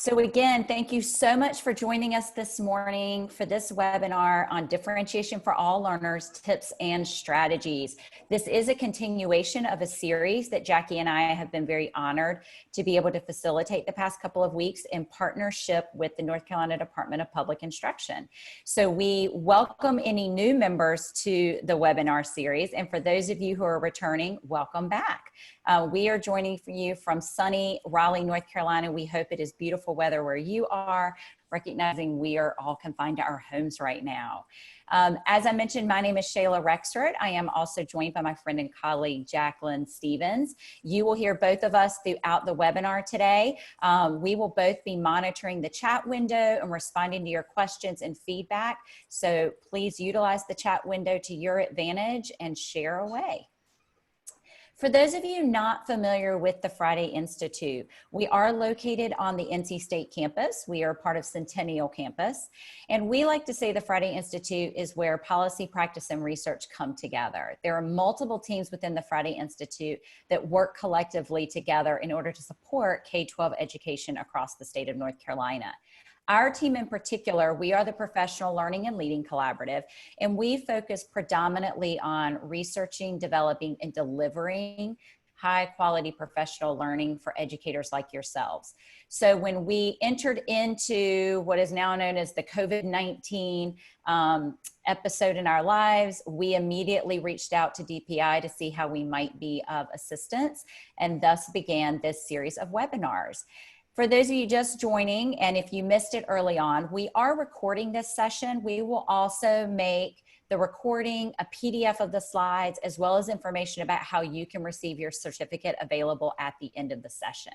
So again, thank you so much for joining us this morning for this webinar on differentiation for all learners, tips and strategies. This is a continuation of a series that Jackie and I have been very honored to be able to facilitate the past couple of weeks in partnership with the North Carolina Department of Public Instruction. So we welcome any new members to the webinar series. And for those of you who are returning, welcome back. We are joining you from sunny Raleigh, North Carolina. We hope it is beautiful weather where you are, recognizing we are all confined to our homes right now. As I mentioned, my name is Shayla Rexford. I am also joined by my friend and colleague, Jacqueline Stevens. You will hear both of us throughout the webinar today. We will both be monitoring the chat window and responding to your questions and feedback. So please utilize the chat window to your advantage and share away. For those of you not familiar with the Friday Institute, we are located on the NC State campus. We are part of Centennial Campus. And we like to say the Friday Institute is where policy, practice, and research come together. There are multiple teams within the Friday Institute that work collectively together in order to support K-12 education across the state of North Carolina. Our team in particular, we are the Professional Learning and Leading Collaborative, and we focus predominantly on researching, developing, and delivering high quality professional learning for educators like yourselves. So when we entered into what is now known as the COVID-19 episode in our lives, we immediately reached out to DPI to see how we might be of assistance, and thus began this series of webinars. For those of you just joining, and if you missed it early on, we are recording this session. We will also make the recording a PDF of the slides, as well as information about how you can receive your certificate available at the end of the session.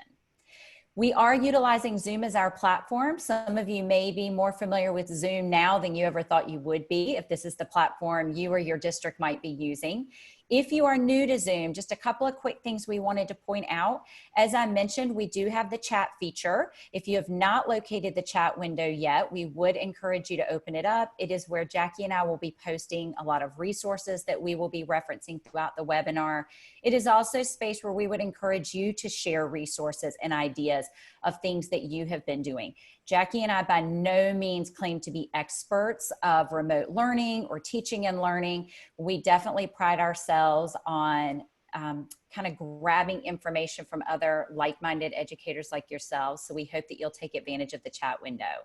We are utilizing Zoom as our platform. Some of you may be more familiar with Zoom now than you ever thought you would be, if this is the platform you or your district might be using. If you are new to Zoom, just a couple of quick things we wanted to point out. As I mentioned, we do have the chat feature. If you have not located the chat window yet, we would encourage you to open it up. It is where Jackie and I will be posting a lot of resources that we will be referencing throughout the webinar. It is also a space where we would encourage you to share resources and ideas of things that you have been doing. Jackie and I by no means claim to be experts of remote learning or teaching and learning. We definitely pride ourselves on kind of grabbing information from other like-minded educators like yourselves. So we hope that you'll take advantage of the chat window.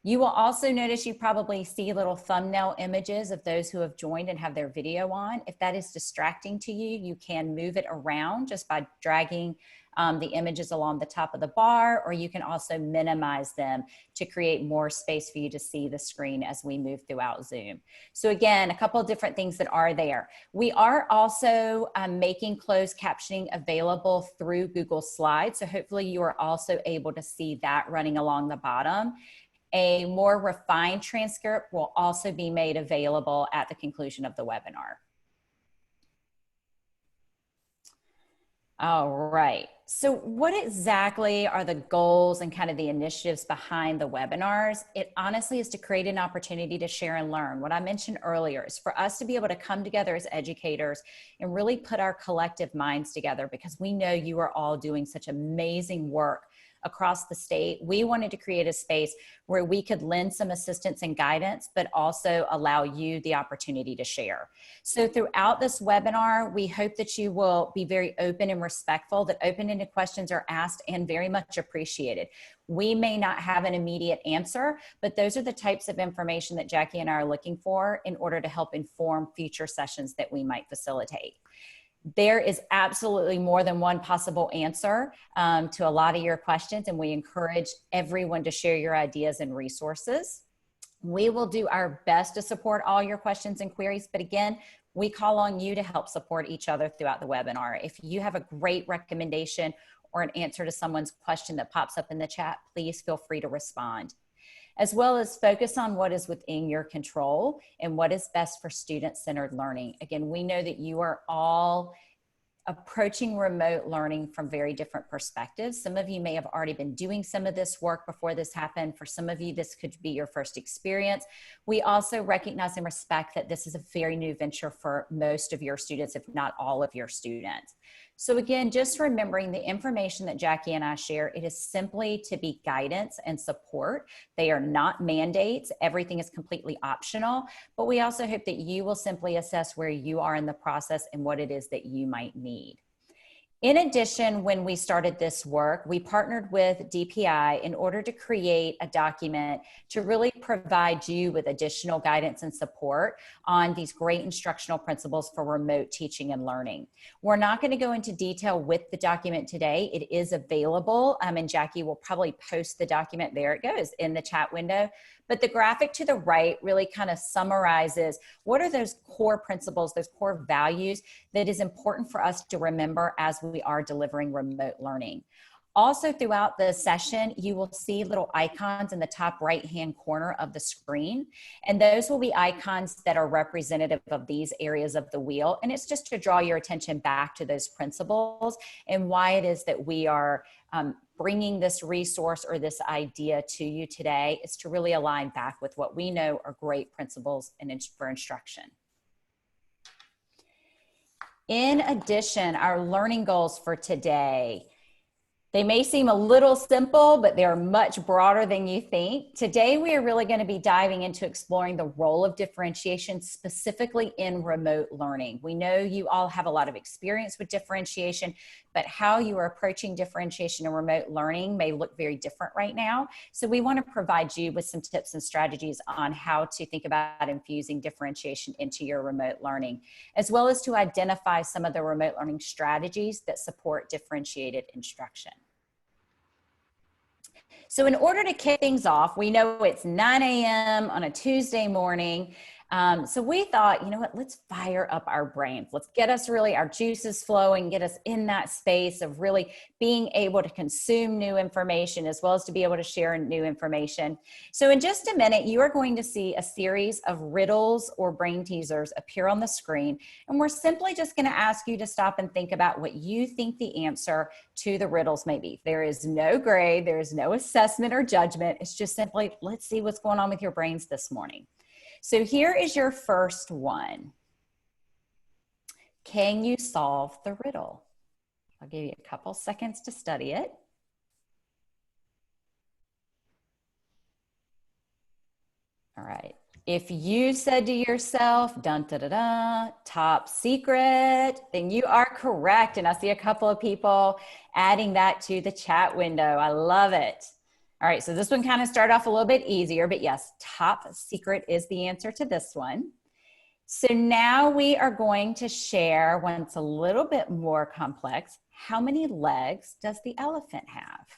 You will also notice you probably see little thumbnail images of those who have joined and have their video on. If that is distracting to you, you can move it around just by dragging the images along the top of the bar, or you can also minimize them to create more space for you to see the screen as we move throughout Zoom. So again, a couple of different things that are there. We are also making closed captioning available through Google Slides. So hopefully you are also able to see that running along the bottom. A more refined transcript will also be made available at the conclusion of the webinar. All right. So what exactly are the goals and kind of the initiatives behind the webinars? It honestly is to create an opportunity to share and learn. What I mentioned earlier is for us to be able to come together as educators and really put our collective minds together, because we know you are all doing such amazing work across the state. We wanted to create a space where we could lend some assistance and guidance, but also allow you the opportunity to share. So throughout this webinar, we hope that you will be very open and respectful, that open-ended questions are asked and very much appreciated. We may not have an immediate answer, but those are the types of information that Jackie and I are looking for in order to help inform future sessions that we might facilitate. There is absolutely more than one possible answer to a lot of your questions, and we encourage everyone to share your ideas and resources. We will do our best to support all your questions and queries, but again, we call on you to help support each other throughout the webinar. If you have a great recommendation or an answer to someone's question that pops up in the chat, please feel free to respond. As well as focus on what is within your control and what is best for student-centered learning. Again, we know that you are all approaching remote learning from very different perspectives. Some of you may have already been doing some of this work before this happened. For some of you, this could be your first experience. We also recognize and respect that this is a very new venture for most of your students, if not all of your students. So again, just remembering the information that Jackie and I share, it is simply to be guidance and support. They are not mandates. Everything is completely optional, but we also hope that you will simply assess where you are in the process and what it is that you might need. In addition, when we started this work, we partnered with DPI in order to create a document to really provide you with additional guidance and support on these great instructional principles for remote teaching and learning. We're not going to go into detail with the document today. It is available, and Jackie will probably post the document, there it goes, in the chat window. But the graphic to the right really kind of summarizes what are those core principles, those core values that is important for us to remember as we are delivering remote learning. Also throughout the session, you will see little icons in the top right-hand corner of the screen. And those will be icons that are representative of these areas of the wheel. And it's just to draw your attention back to those principles and why it is that we are bringing this resource or this idea to you today, is to really align back with what we know are great principles for instruction. In addition, our learning goals for today, they may seem a little simple, but they're much broader than you think. Today, we are really going to be diving into exploring the role of differentiation, specifically in remote learning. We know you all have a lot of experience with differentiation, but how you are approaching differentiation in remote learning may look very different right now. So we want to provide you with some tips and strategies on how to think about infusing differentiation into your remote learning, as well as to identify some of the remote learning strategies that support differentiated instruction. So in order to kick things off, we know it's 9 a.m. on a Tuesday morning. So we thought, you know what, let's fire up our brains. Let's get us really, our juices flowing, get us in that space of really being able to consume new information as well as to be able to share new information. So in just a minute, you are going to see a series of riddles or brain teasers appear on the screen. And we're simply just going to ask you to stop and think about what you think the answer to the riddles may be. There is no grade, there is no assessment or judgment. It's just simply, let's see what's going on with your brains this morning. So here is your first one. Can you solve the riddle? I'll give you a couple seconds to study it. All right. If you said to yourself, dun, da, da, da, top secret, then you are correct. And I see a couple of people adding that to the chat window. I love it. All right, so this one kind of started off a little bit easier, but yes, top secret is the answer to this one. So now we are going to share one that's a little bit more complex. How many legs does the elephant have?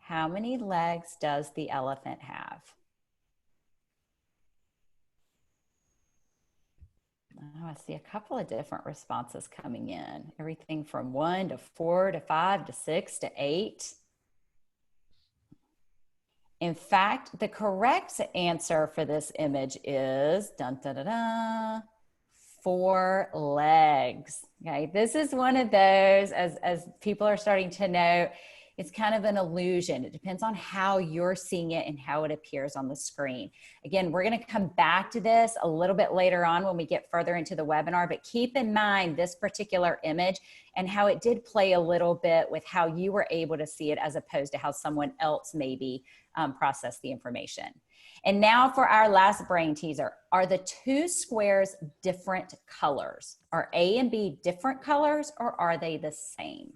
How many legs does the elephant have? Oh, I see a couple of different responses coming in. Everything from 1 to 4 to 5 to 6 to 8. In fact, the correct answer for this image is dun, da, da, da, 4 legs. Okay, this is one of those, as people are starting to know, it's kind of an illusion. It depends on how you're seeing it and how it appears on the screen. Again, we're going to come back to this a little bit later on when we get further into the webinar, but keep in mind this particular image and how it did play a little bit with how you were able to see it as opposed to how someone else maybe processed the information. And now for our last brain teaser. Are the 2 squares different colors? Are A and B different colors, or are they the same?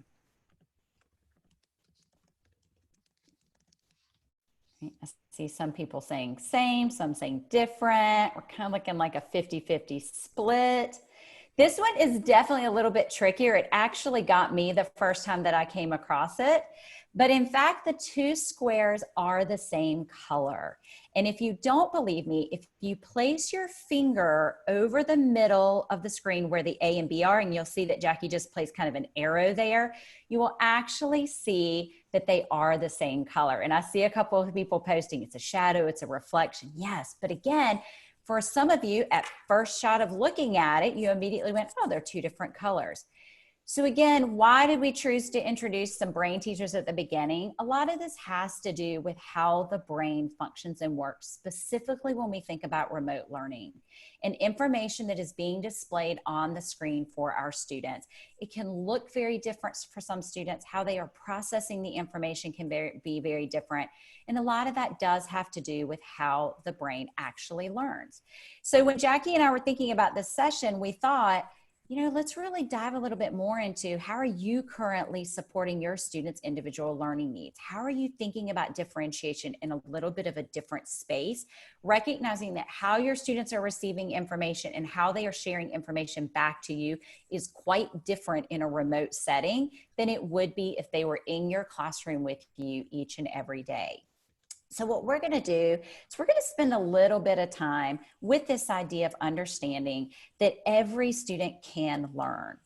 I see some people saying same, some saying different. We're kind of looking like a 50-50 split. This one is definitely a little bit trickier. It actually got me the first time that I came across it. But in fact, the 2 squares are the same color. And if you don't believe me, if you place your finger over the middle of the screen where the A and B are, and you'll see that Jackie just placed kind of an arrow there, you will actually see that they are the same color. And I see a couple of people posting, it's a shadow, it's a reflection. Yes, but again, for some of you, at first shot of looking at it, you immediately went, oh, they're 2 different colors. So again, why did we choose to introduce some brain teasers at the beginning? A lot of this has to do with how the brain functions and works, specifically when we think about remote learning and information that is being displayed on the screen for our students. It can look very different for some students. How they are processing the information can be very different. And a lot of that does have to do with how the brain actually learns. So when Jackie and I were thinking about this session, we thought, let's really dive a little bit more into how are you currently supporting your students' individual learning needs? How are you thinking about differentiation in a little bit of a different space, recognizing that how your students are receiving information and how they are sharing information back to you is quite different in a remote setting than it would be if they were in your classroom with you each and every day. So what we're going to do is we're going to spend a little bit of time with this idea of understanding that every student can learn,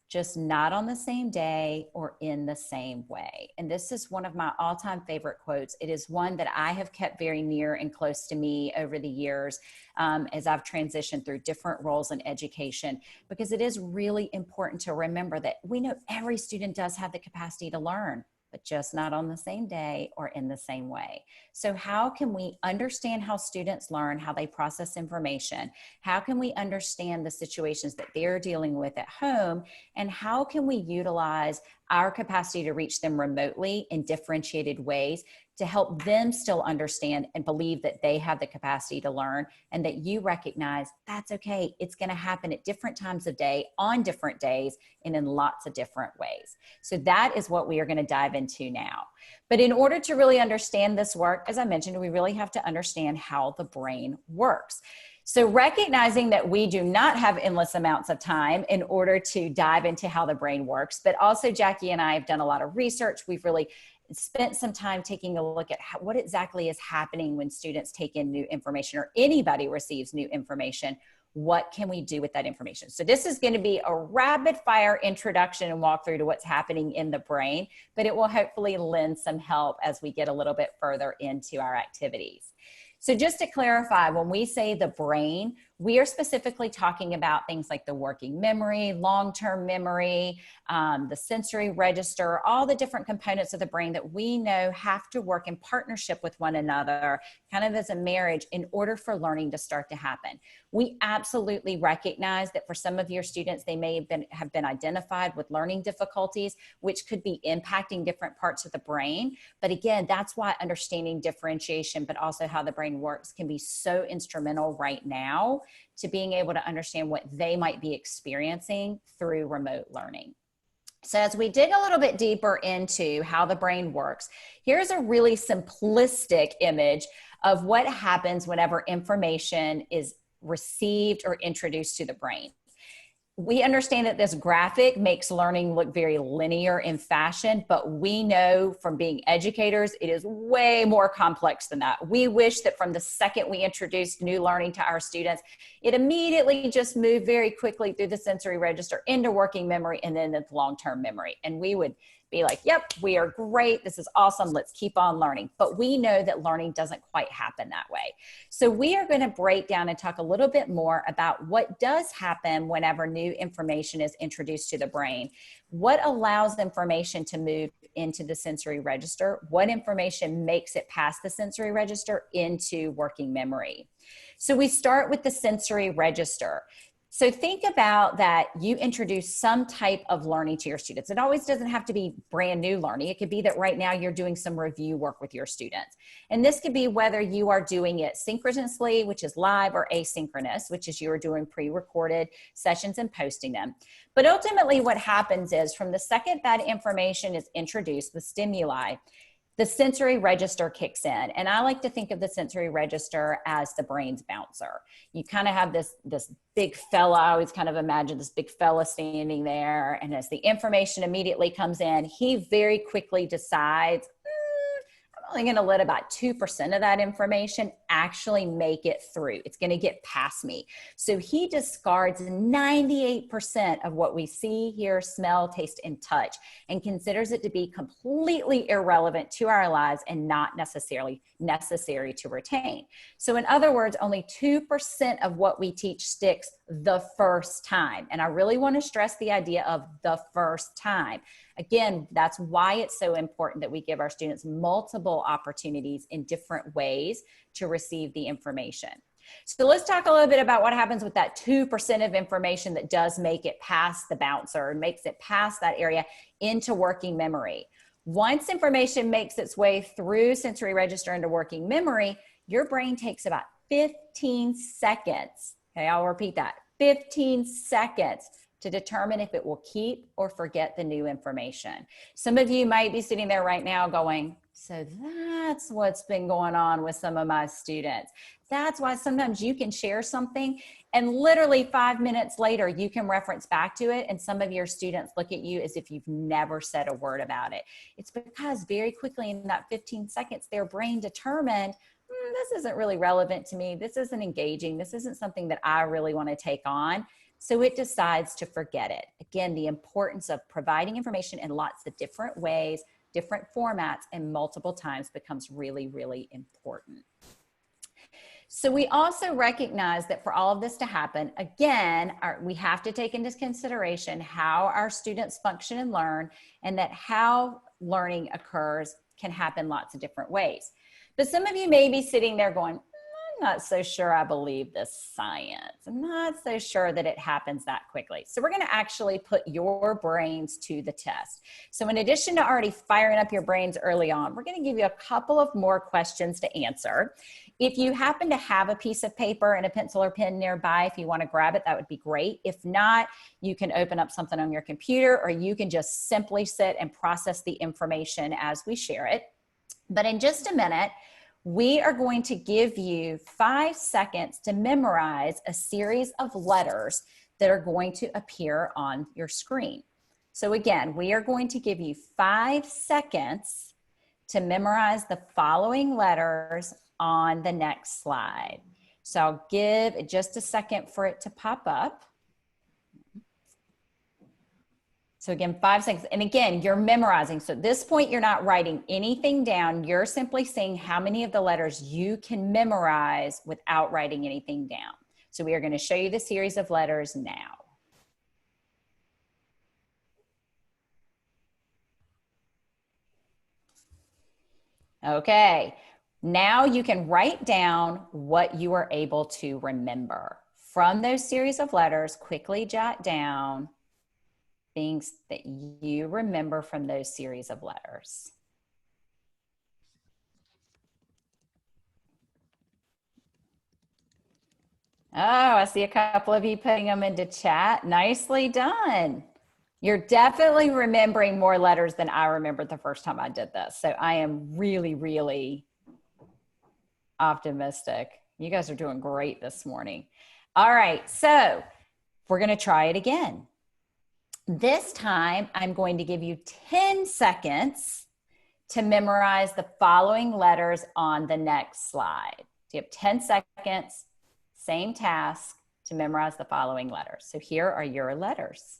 just not on the same day or in the same way. And this is one of my all-time favorite quotes. It is one that I have kept very near and close to me over the years as I've transitioned through different roles in education, because it is really important to remember that we know every student does have the capacity to learn, but just not on the same day or in the same way. So how can we understand how students learn, how they process information? How can we understand the situations that they're dealing with at home? And how can we utilize our capacity to reach them remotely in differentiated ways to help them still understand and believe that they have the capacity to learn, and that you recognize that's okay. It's going to happen at different times of day, on different days, and in lots of different ways. So that is what we are going to dive into now. But in order to really understand this work, as I mentioned, we really have to understand how the brain works. So recognizing that we do not have endless amounts of time in order to dive into how the brain works, but also Jackie and I have done a lot of research. We've really spent some time taking a look at what exactly is happening when students take in new information or anybody receives new information. What can we do with that information? So this is going to be a rapid fire introduction and walkthrough to what's happening in the brain, but it will hopefully lend some help as we get a little bit further into our activities. So just to clarify, when we say the brain, we are specifically talking about things like the working memory, long-term memory, the sensory register, all the different components of the brain that we know have to work in partnership with one another, kind of as a marriage, in order for learning to start to happen. We absolutely recognize that for some of your students, they may have been identified with learning difficulties, which could be impacting different parts of the brain. But again, that's why understanding differentiation, but also how the brain works, can be so instrumental right now to being able to understand what they might be experiencing through remote learning. So as we dig a little bit deeper into how the brain works, here's a really simplistic image of what happens whenever information is received or introduced to the brain. We understand that this graphic makes learning look very linear in fashion, but we know from being educators, it is way more complex than that. We wish that from the second we introduced new learning to our students, it immediately just moved very quickly through the sensory register into working memory and then into long-term memory. And we would be like, yep, we are great. This is awesome. Let's keep on learning. But we know that learning doesn't quite happen that way. So we are going to break down and talk a little bit more about what does happen whenever new information is introduced to the brain. What allows the information to move into the sensory register? What information makes it past the sensory register into working memory? So we start with the sensory register. So think about that you introduce some type of learning to your students. It always doesn't have to be brand new learning. It could be that right now you're doing some review work with your students. And this could be whether you are doing it synchronously, which is live, or asynchronous, which is you are doing pre-recorded sessions and posting them. But ultimately what happens is from the second that information is introduced, the stimuli, the sensory register kicks in. And I like to think of the sensory register as the brain's bouncer. You kind of have this big fella. I always kind of imagine this big fella standing there. And as the information immediately comes in, he very quickly decides, I'm only going to let about 2% of that information actually make it through. It's going to get past me. So he discards 98% of what we see, hear, smell, taste, and touch, and considers it to be completely irrelevant to our lives and not necessarily necessary to retain. So in other words, only 2% of what we teach sticks the first time. And I really want to stress the idea of the first time. Again, that's why it's so important that we give our students multiple opportunities in different ways to receive the information. So let's talk a little bit about what happens with that 2% of information that does make it past the bouncer, makes it past that area into working memory. Once information makes its way through sensory register into working memory, your brain takes about 15 seconds. Okay, I'll repeat that, 15 seconds to determine if it will keep or forget the new information. Some of you might be sitting there right now going, so that's what's been going on with some of my students. That's why sometimes you can share something and literally 5 minutes later, you can reference back to it and some of your students look at you as if you've never said a word about it. It's because very quickly in that 15 seconds, their brain determined, this isn't really relevant to me. This isn't engaging. This isn't something that I really want to take on. So it decides to forget it. Again, the importance of providing information in lots of different ways, different formats, and multiple times becomes really, really important. So we also recognize that for all of this to happen, again, we have to take into consideration how our students function and learn, and that how learning occurs can happen lots of different ways. But some of you may be sitting there going, I'm not so sure I believe this science. I'm not so sure that it happens that quickly. So we're going to actually put your brains to the test. So in addition to already firing up your brains early on, we're going to give you a couple of more questions to answer. If you happen to have a piece of paper and a pencil or pen nearby, if you want to grab it, that would be great. If not, you can open up something on your computer, or you can just simply sit and process the information as we share it. But in just a minute, we are going to give you 5 seconds to memorize a series of letters that are going to appear on your screen. So again, we are going to give you 5 seconds to memorize the following letters on the next slide. So I'll give just a second for it to pop up. So again, 5 seconds. And again, you're memorizing. So at this point, you're not writing anything down. You're simply saying how many of the letters you can memorize without writing anything down. So we are going to show you the series of letters now. Okay, now you can write down what you are able to remember. From those series of letters, quickly jot down things that you remember from those series of letters. Oh, I see a couple of you putting them into chat. Nicely done. You're definitely remembering more letters than I remembered the first time I did this. So I am really, really optimistic. You guys are doing great this morning. All right, so we're going to try it again. This time, I'm going to give you 10 seconds to memorize the following letters on the next slide. So you have 10 seconds, same task, to memorize the following letters. So here are your letters.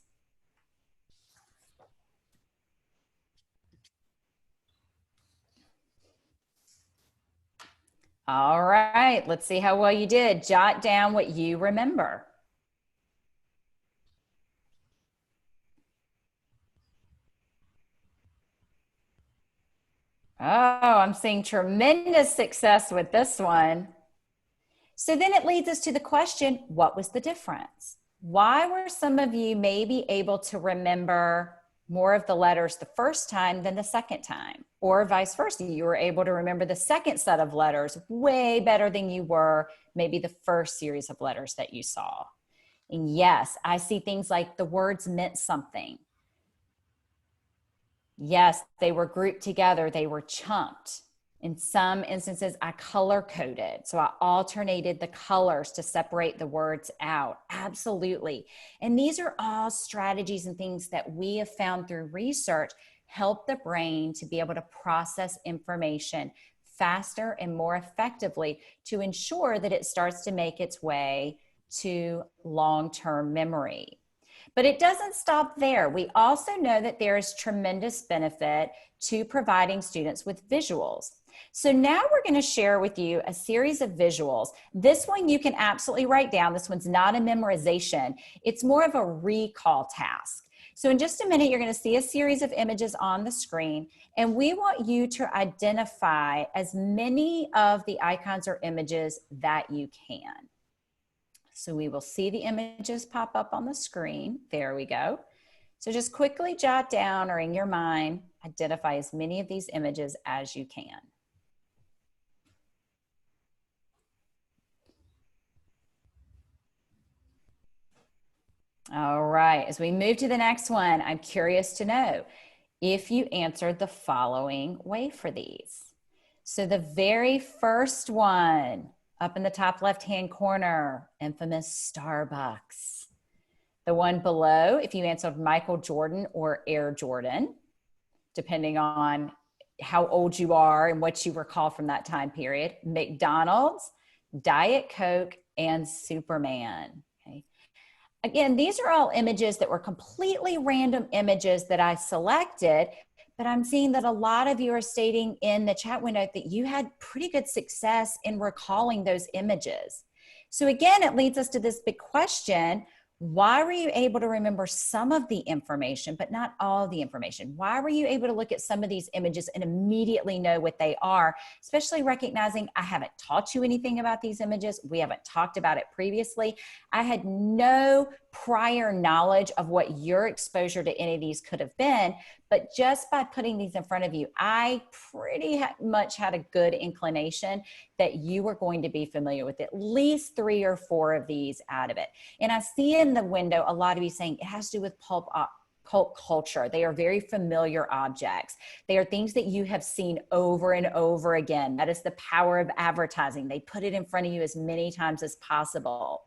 All right, let's see how well you did. Jot down what you remember. Oh, I'm seeing tremendous success with this one. So then it leads us to the question, what was the difference? Why were some of you maybe able to remember more of the letters the first time than the second time? Or vice versa, you were able to remember the second set of letters way better than you were maybe the first series of letters that you saw. And yes, I see things like the words meant something. Yes, they were grouped together, they were chunked. In some instances, I color coded. So I alternated the colors to separate the words out. Absolutely. And these are all strategies and things that we have found through research help the brain to be able to process information faster and more effectively to ensure that it starts to make its way to long-term memory. But it doesn't stop there. We also know that there is tremendous benefit to providing students with visuals. So now we're going to share with you a series of visuals. This one you can absolutely write down. This one's not a memorization. It's more of a recall task. So in just a minute, you're going to see a series of images on the screen, and we want you to identify as many of the icons or images that you can. So we will see the images pop up on the screen. There we go. So just quickly jot down, or in your mind, identify as many of these images as you can. All right, as we move to the next one, I'm curious to know if you answered the following way for these. So the very first one, up in the top left-hand corner, infamous Starbucks. The one below, if you answered Michael Jordan or Air Jordan, depending on how old you are and what you recall from that time period, McDonald's, Diet Coke, and Superman. Okay. Again, these are all images that were completely random images that I selected, but I'm seeing that a lot of you are stating in the chat window that you had pretty good success in recalling those images. So again, it leads us to this big question. Why were you able to remember some of the information, but not all the information? Why were you able to look at some of these images and immediately know what they are, especially recognizing I haven't taught you anything about these images. We haven't talked about it previously. I had no prior knowledge of what your exposure to any of these could have been, but just by putting these in front of you, I pretty much had a good inclination that you were going to be familiar with at least 3 or 4 of these out of it. And I see in the window a lot of you saying it has to do with pulp culture. They are very familiar objects. They are things that you have seen over and over again. That is the power of advertising. They put it in front of you as many times as possible.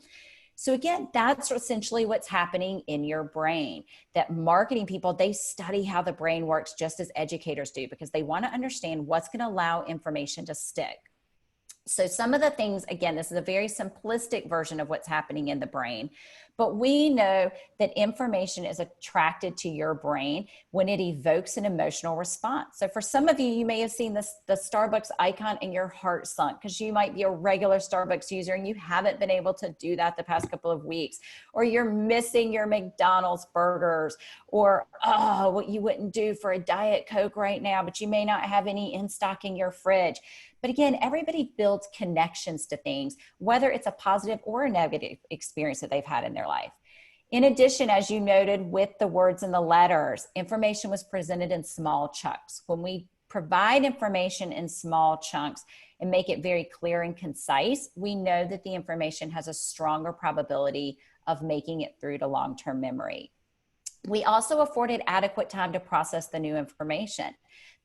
So again, that's essentially what's happening in your brain. That marketing people, they study how the brain works just as educators do, because they want to understand what's going to allow information to stick. So some of the things, again, this is a very simplistic version of what's happening in the brain, but we know that information is attracted to your brain when it evokes an emotional response. So for some of you, you may have seen the Starbucks icon and your heart sunk because you might be a regular Starbucks user and you haven't been able to do that the past couple of weeks, or you're missing your McDonald's burgers, or what you wouldn't do for a Diet Coke right now, but you may not have any in stock in your fridge. But again, everybody builds connections to things, whether it's a positive or a negative experience that they've had in their life. In addition, as you noted with the words and the letters, information was presented in small chunks. When we provide information in small chunks and make it very clear and concise, we know that the information has a stronger probability of making it through to long-term memory. We also afforded adequate time to process the new information.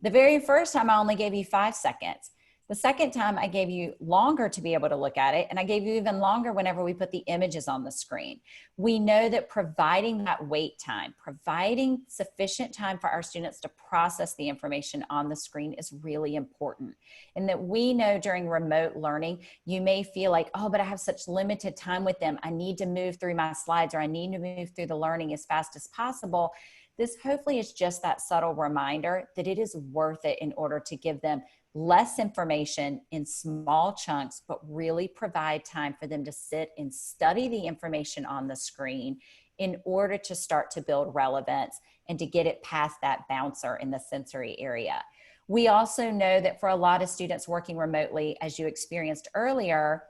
The very first time I only gave you 5 seconds. The second time I gave you longer to be able to look at it, and I gave you even longer whenever we put the images on the screen. We know that providing that wait time, providing sufficient time for our students to process the information on the screen is really important. And that we know during remote learning, you may feel like, oh, but I have such limited time with them. I need to move through my slides, or I need to move through the learning as fast as possible. This hopefully is just that subtle reminder that it is worth it in order to give them less information in small chunks, but really provide time for them to sit and study the information on the screen in order to start to build relevance and to get it past that bouncer in the sensory area. We also know that for a lot of students working remotely, as you experienced earlier,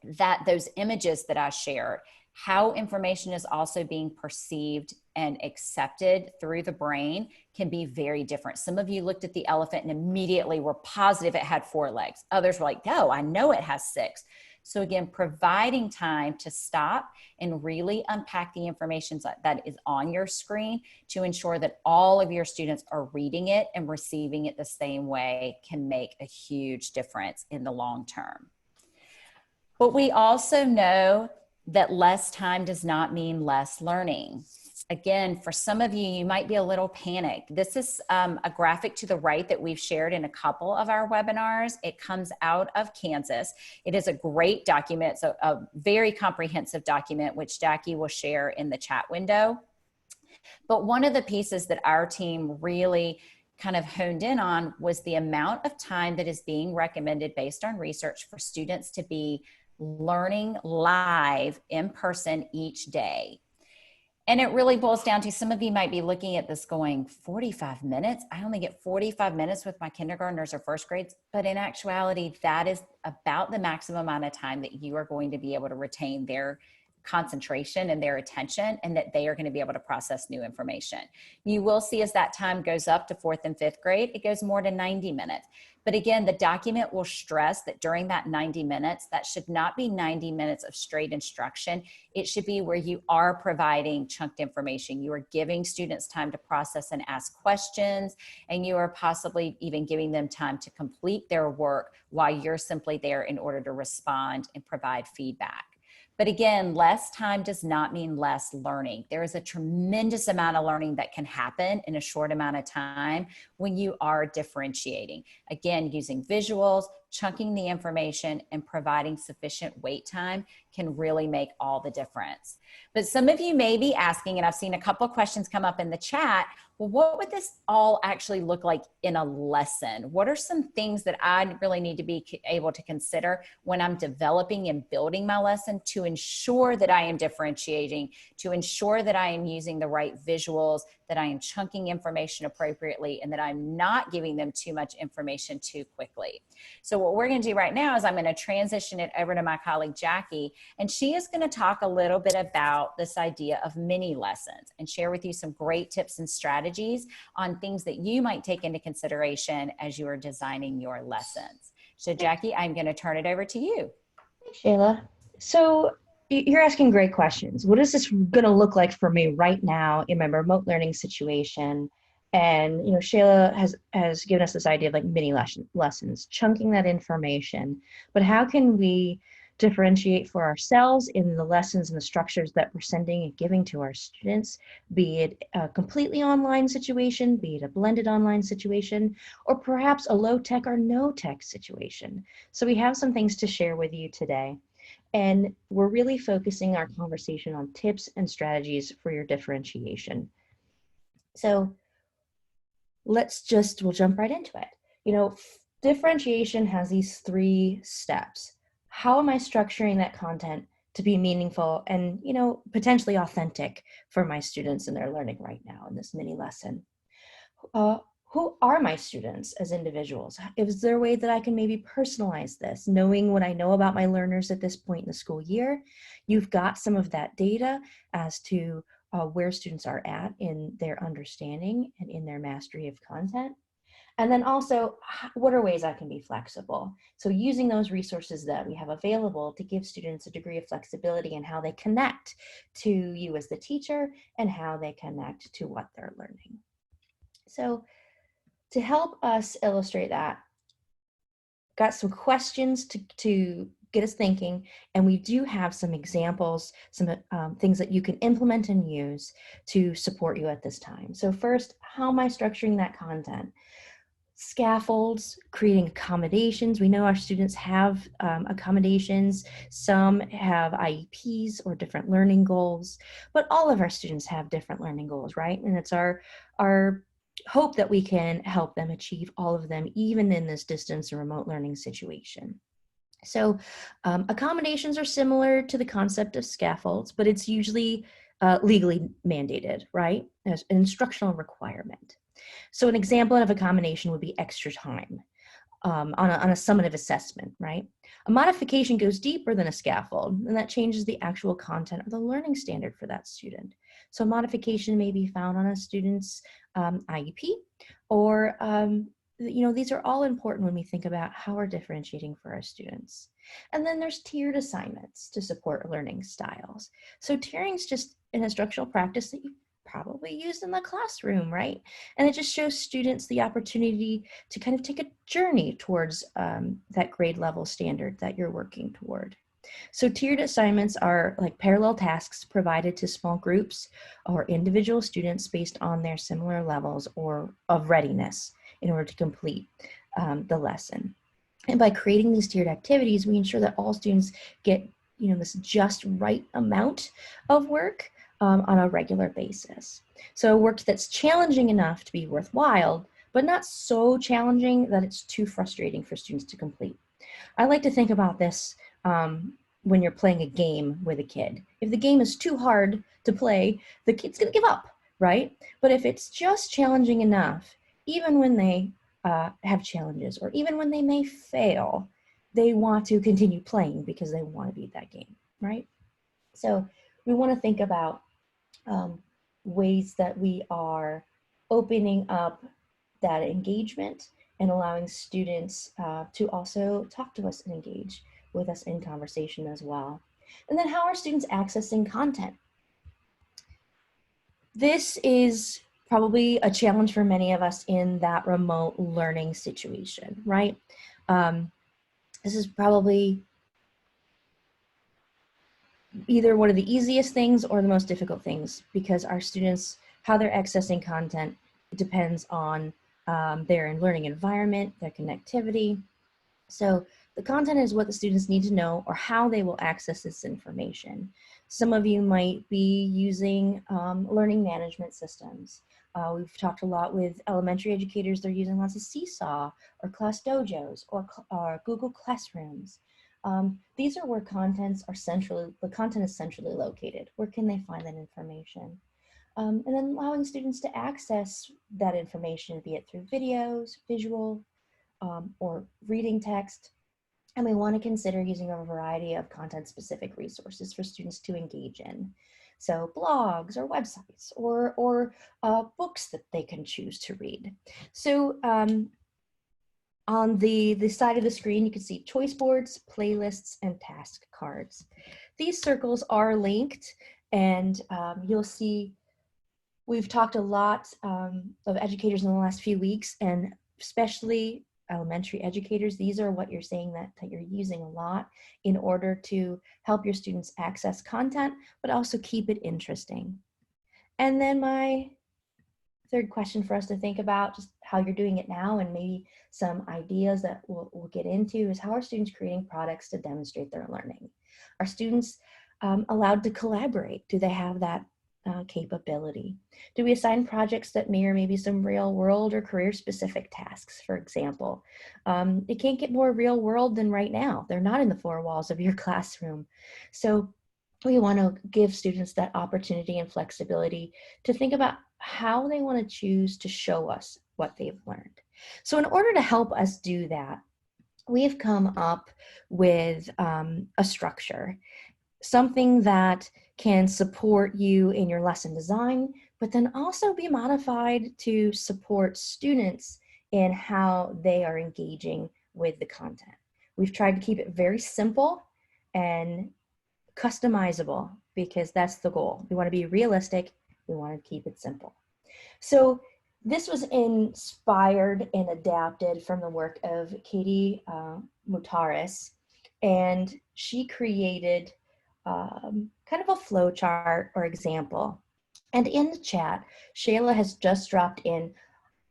that those images that I shared, how information is also being perceived and accepted through the brain can be very different. Some of you looked at the elephant and immediately were positive it had 4 legs. Others were like, no, I know it has 6. So again, providing time to stop and really unpack the information that is on your screen to ensure that all of your students are reading it and receiving it the same way can make a huge difference in the long term. But we also know that less time does not mean less learning. Again, for some of you, you might be a little panicked. This is a graphic to the right that we've shared in a couple of our webinars. It comes out of Kansas. It is a great document. It's a very comprehensive document, which Jackie will share in the chat window. But one of the pieces that our team really kind of honed in on was the amount of time that is being recommended based on research for students to be learning live in person each day. And it really boils down to, some of you might be looking at this going, 45 minutes? I only get 45 minutes with my kindergartners or first grades. But in actuality, that is about the maximum amount of time that you are going to be able to retain their concentration and their attention, and that they are going to be able to process new information. You will see as that time goes up to 4th and 5th grade, it goes more to 90 minutes. But again, the document will stress that during that 90 minutes, that should not be 90 minutes of straight instruction. It should be where you are providing chunked information. You are giving students time to process and ask questions, and you are possibly even giving them time to complete their work while you're simply there in order to respond and provide feedback. But again, less time does not mean less learning. There is a tremendous amount of learning that can happen in a short amount of time when you are differentiating. Again, using visuals, chunking the information, and providing sufficient wait time can really make all the difference. But some of you may be asking, and I've seen a couple of questions come up in the chat, well, what would this all actually look like in a lesson? What are some things that I really need to be able to consider when I'm developing and building my lesson to ensure that I am differentiating, to ensure that I am using the right visuals, that I am chunking information appropriately, and that I'm not giving them too much information too quickly? So what we're going to do right now is I'm going to transition it over to my colleague Jackie, and she is going to talk a little bit about this idea of mini lessons and share with you some great tips and strategies on things that you might take into consideration as you are designing your lessons. So Jackie, I'm going to turn it over to you. Thanks, Shayla. So you're asking great questions. What is this going to look like for me right now in my remote learning situation? And Shayla has given us this idea of like mini lessons, chunking that information. But how can we differentiate for ourselves in the lessons and the structures that we're sending and giving to our students, be it a completely online situation, be it a blended online situation, or perhaps a low-tech or no-tech situation? So we have some things to share with you today. And we're really focusing our conversation on tips and strategies for your differentiation. So we'll jump right into it. Differentiation has these 3 steps. How am I structuring that content to be meaningful and, potentially authentic for my students and their learning right now in this mini lesson? Who are my students as individuals? Is there a way that I can maybe personalize this, knowing what I know about my learners at this point in the school year? You've got some of that data as to where students are at in their understanding and in their mastery of content. And then also, what are ways I can be flexible? So using those resources that we have available to give students a degree of flexibility in how they connect to you as the teacher and how they connect to what they're learning. So to help us illustrate that, got some questions to get us thinking, and we do have some examples, some things that you can implement and use to support you at this time. So first, how am I structuring that content? Scaffolds, creating accommodations. We know our students have accommodations. Some have IEPs or different learning goals, but all of our students have different learning goals, right? And it's our hope that we can help them achieve all of them, even in this distance or remote learning situation. So accommodations are similar to the concept of scaffolds, but it's usually legally mandated, right? As an instructional requirement. So an example of a combination would be extra time on a summative assessment, right? A modification goes deeper than a scaffold, and that changes the actual content or the learning standard for that student. So modification may be found on a student's IEP, or these are all important when we think about how we're differentiating for our students. And then there's tiered assignments to support learning styles. So tiering is just an instructional practice that you probably used in the classroom, right? And it just shows students the opportunity to kind of take a journey towards that grade level standard that you're working toward. So tiered assignments are like parallel tasks provided to small groups or individual students based on their similar levels or of readiness in order to complete the lesson. And by creating these tiered activities, we ensure that all students get, this just right amount of work on a regular basis. So work that's challenging enough to be worthwhile, but not so challenging that it's too frustrating for students to complete. I like to think about this when you're playing a game with a kid. If the game is too hard to play, the kid's gonna give up, right? But if it's just challenging enough, even when they have challenges or even when they may fail, they want to continue playing because they want to beat that game, right? So we want to think about ways that we are opening up that engagement and allowing students to also talk to us and engage with us in conversation as well. And then how are students accessing content? This is probably a challenge for many of us in that remote learning situation, right? This is probably either one of the easiest things or the most difficult things because our students, how they're accessing content, it depends on their learning environment, their connectivity. So the content is what the students need to know or how they will access this information. Some of you might be using learning management systems. We've talked a lot with elementary educators. They're using lots of Seesaw or Class Dojos or Google Classrooms. These are where the content is centrally located. Where can they find that information? And then allowing students to access that information, be it through videos, visual, or reading text. And we want to consider using a variety of content-specific resources for students to engage in. So blogs or websites or books that they can choose to read. So on the side of the screen, you can see choice boards, playlists, and task cards. These circles are linked, and you'll see we've talked a lot of educators in the last few weeks, and especially elementary educators. These are what you're saying that you're using a lot in order to help your students access content, but also keep it interesting. And then my third question for us to think about, just how you're doing it now and maybe some ideas that we'll get into, is how are students creating products to demonstrate their learning? Are students allowed to collaborate? Do they have that capability? Do we assign projects that mirror maybe some real world or career specific tasks, for example? It can't get more real world than right now. They're not in the four walls of your classroom. So we want to give students that opportunity and flexibility to think about how they want to choose to show us what they've learned. So in order to help us do that, we've come up with a structure, something that can support you in your lesson design, but then also be modified to support students in how they are engaging with the content. We've tried to keep it very simple and customizable because that's the goal. We want to be realistic. We want to keep it simple. So this was inspired and adapted from the work of Katie Mutaris, and she created kind of a flow chart or example. And in the chat, Shayla has just dropped in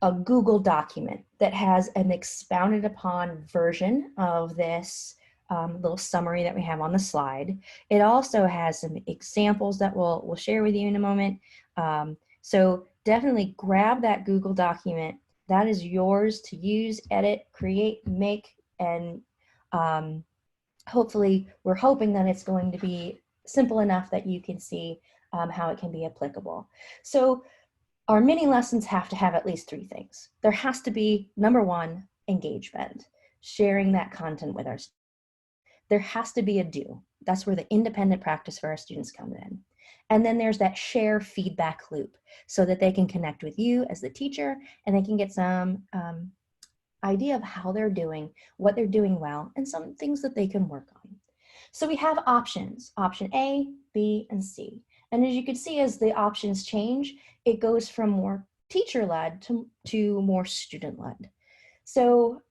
a Google document that has an expounded upon version of this little summary that we have on the slide. It also has some examples that we'll share with you in a moment. So definitely grab that Google document. That is yours to use, edit, create, make, and hopefully we're hoping that it's going to be simple enough that you can see how it can be applicable. So our mini lessons have to have at least three things. There has to be, number one, engagement, sharing that content with our students. There has to be a do. That's where the independent practice for our students comes in. And then there's that share feedback loop so that they can connect with you as the teacher and they can get some idea of how they're doing, what they're doing well, and some things that they can work on. So we have options, option A, B, and C. And as you can see, as the options change, it goes from more teacher-led to more student-led. So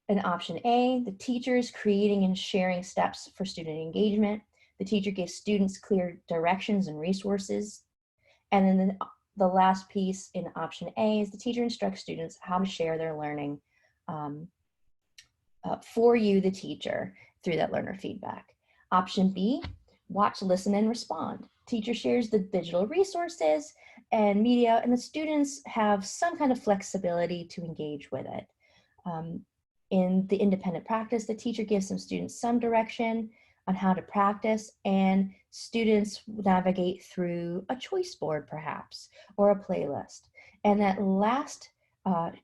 In option A, the teacher is creating and sharing steps for student engagement. The teacher gives students clear directions and resources. And then the last piece in option A is the teacher instructs students how to share their learning for you, the teacher, through that learner feedback. Option B, watch, listen, and respond. Teacher shares the digital resources and media, and the students have some kind of flexibility to engage with it. In the independent practice, the teacher gives some students some direction on how to practice, and students navigate through a choice board perhaps, or a playlist. And that last,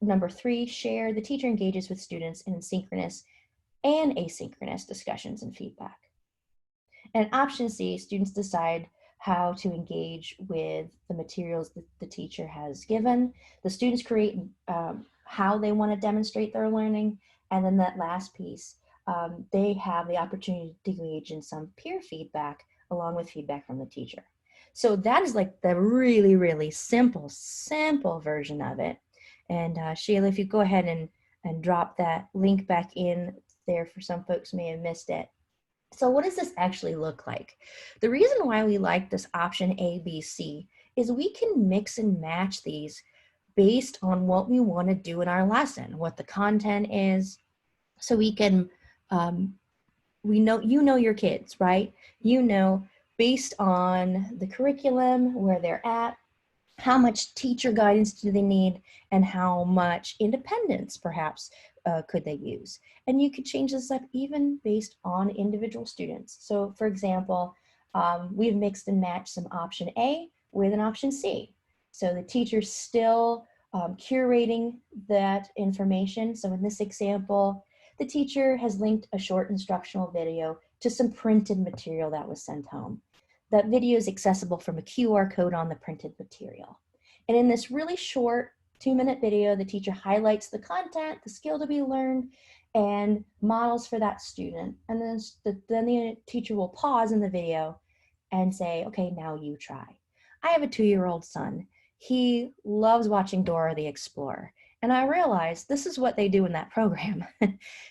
number 3, share, the teacher engages with students in synchronous and asynchronous discussions and feedback. And option C, students decide how to engage with the materials that the teacher has given. The students create how they want to demonstrate their learning. And then that last piece, they have the opportunity to engage in some peer feedback along with feedback from the teacher. So that is like the really, really simple version of it. And Sheila, if you go ahead and drop that link back in there for some folks may have missed it. So what does this actually look like? The reason why we like this option A, B, C is we can mix and match these based on what we want to do in our lesson, what the content is. So we can, we know, you know your kids, right? You know, based on the curriculum, where they're at, how much teacher guidance do they need, and how much independence perhaps could they use. And you could change this up even based on individual students. So for example, we've mixed and matched some option A with an option C. So the teacher's still curating that information. So in this example, the teacher has linked a short instructional video to some printed material that was sent home. That video is accessible from a QR code on the printed material. And in this really short 2-minute video, the teacher highlights the content, the skill to be learned, and models for that student. And then the teacher will pause in the video and say, okay, now you try. I have a 2-year-old son. He loves watching Dora the Explorer. And I realized this is what they do in that program.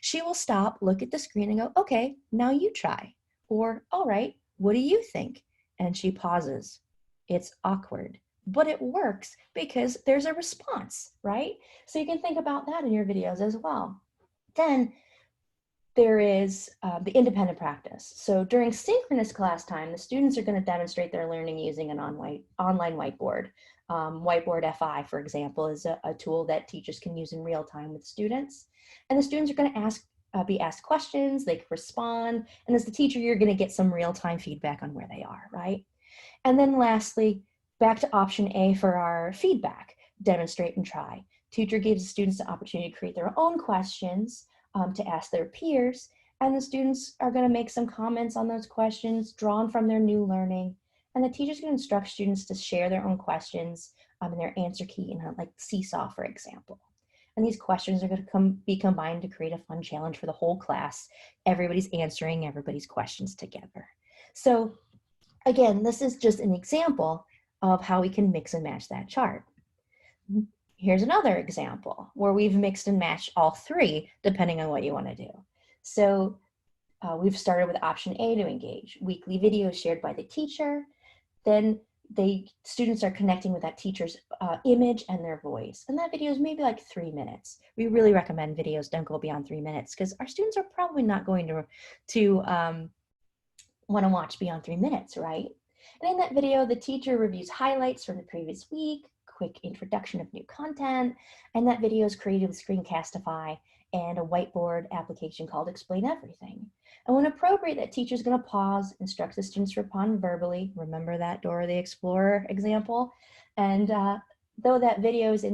She will stop, look at the screen and go, okay, now you try. Or, all right, what do you think? And she pauses. It's awkward, but it works because there's a response, right? So you can think about that in your videos as well. Then there is the independent practice. So during synchronous class time, the students are going to demonstrate their learning using an online whiteboard. Whiteboard FI, for example, is a tool that teachers can use in real time with students. And the students are going to be asked questions, they can respond, and as the teacher, you're going to get some real-time feedback on where they are, right? And then lastly, back to option A for our feedback, demonstrate and try. Teacher gives the students the opportunity to create their own questions to ask their peers, and the students are going to make some comments on those questions drawn from their new learning, and the teacher's going to instruct students to share their own questions in their answer key in like Seesaw, for example. And these questions are going to be combined to create a fun challenge for the whole class. Everybody's answering everybody's questions together. So again, this is just an example of how we can mix and match that chart. Here's another example where we've mixed and matched all 3, depending on what you want to do. So we've started with option A to engage. Weekly videos shared by the teacher. Then students are connecting with that teacher's image and their voice. And that video is maybe like 3 minutes. We really recommend videos don't go beyond 3 minutes because our students are probably not going to want to watch beyond 3 minutes, right? And in that video, the teacher reviews highlights from the previous week, quick introduction of new content, and that video is created with Screencastify and a whiteboard application called Explain Everything. And when appropriate, that teacher is going to pause, instruct the students to respond verbally. Remember that Dora the Explorer example? And though that video is